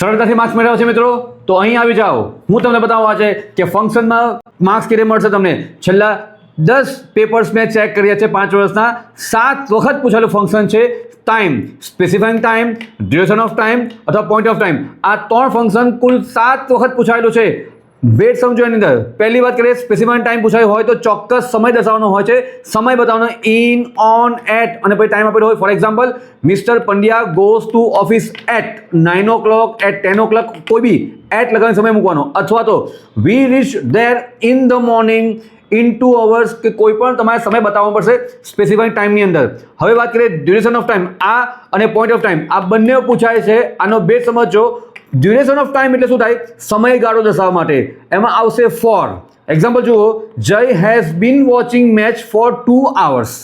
સરળતાથી માર્ક્સ મેળવ્યા છે મિત્રો? તો અહીં આવી જાઓ, હું તમને બતાવવા છે કે ફંક્શનમાં માર્ક્સ કેટલે મળશે તમને. છેલ્લા 10 પેપર્સ મેં ચેક કર્યા છે 5 વર્ષના, 7 વખત પૂછેલું ફંક્શન છે time, specifying time, duration of time અથવા પોઈન્ટ ઓફ ટાઈમ. આ 3 ફંક્શન કુલ 7 વખત પૂછાયેલું છે. બેટ સમજો એની અંદર. પહેલી વાત કરીએ, સ્પેસિફાઈંગ ટાઈમ પૂછાયો હોય તો ચોક્કસ સમય દર્શાવવાનો હોય છે. સમય બતાવવાનો ઇન, ઓન, એટ અને પછી ટાઈમ આપેલો હોય. For example, Mr Pandya goes to office at 9 o'clock, at 10 o'clock, કોઈ બી એટ લગાવીને સમય મૂકવાનો. અથવા તો we reach there in the morning in 2 hours, કે કોઈ પણ તમારે સમય બતાવવો પડશે સ્પેસિફાઈંગ ટાઈમની અંદર. હવે વાત કરીએ ડ્યુરેશન ઓફ ટાઈમ, આ અને પોઈન્ટ ઓફ ટાઈમ આ બંને પૂછાય છે. આનો બેટ સમજો. ડ્યુરેશન ઓફ ટાઈમ એટલે શું થાય? સમયગાળો દર્શાવવા માટે. એમાં આવશે ફોર. એક્ઝામ્પલ જુઓ, Jay has been watching match for 2 hours.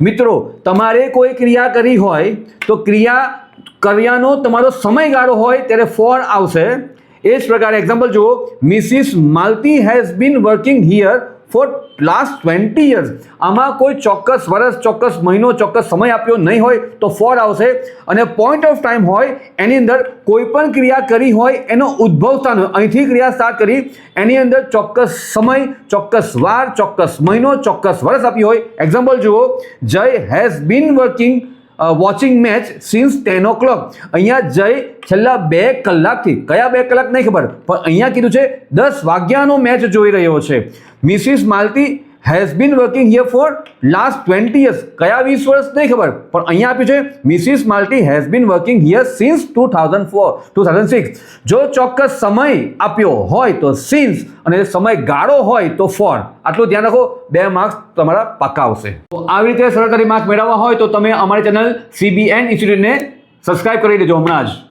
મિત્રો, તમારે કોઈ ક્રિયા કરી હોય તો ક્રિયાનો તમારો સમયગાળો હોય ત્યારે ફોર આવશે. એ જ પ્રકારે એક્ઝામ્પલ જુઓ, Mrs Malti has been working here for last 20 years. આમાં કોઈ ચોક્કસ વર્ષ, ચોક્કસ મહિનો, ચોક્કસ સમય આપ્યો નહીં હોય તો ફોર આવશે. અને પોઈન્ટ ઓફ ટાઈમ હોય એની અંદર કોઈ પણ ક્રિયા કરી હોય એનો ઉદ્ભવ સ્થાન, અહીંથી ક્રિયા સ્ટાર્ટ કરી એની અંદર ચોક્કસ સમય, ચોક્કસ વાર, ચોક્કસ મહિનો, ચોક્કસ વર્ષ આપ્યું હોય. એક્ઝામ્પલ જુઓ, Jay has been watching match since 10 o'clock. અહીંયા જય છેલ્લા 2 કલાકથી, કયા 2 કલાક નહીં ખબર, પણ અહીંયા કીધું છે 10 વાગ્યાનો મેચ જોઈ રહ્યો છે. Mrs Malti has been working here for last 20 years. કયા 20 વર્ષ નહીં ખબર, પણ અહીંયા આપ્યું છે Mrs Malti has been working here since 2006. જો ચોક્કસ સમય આપ્યો હોય તો સિન્સ અને સમયગાળો હોય તો ફોર. આટલું ધ્યાન રાખો, 2 માર્ક્સ તમારા પાક્કા આવશે. તો આવી રીતે સરળતાથી માર્ક્સ મેળવવા હોય તો તમે અમારી ચેનલ CBN ઇન્સ્ટિટ્યૂટને સબસ્ક્રાઇબ કરી દેજો હમણાં જ.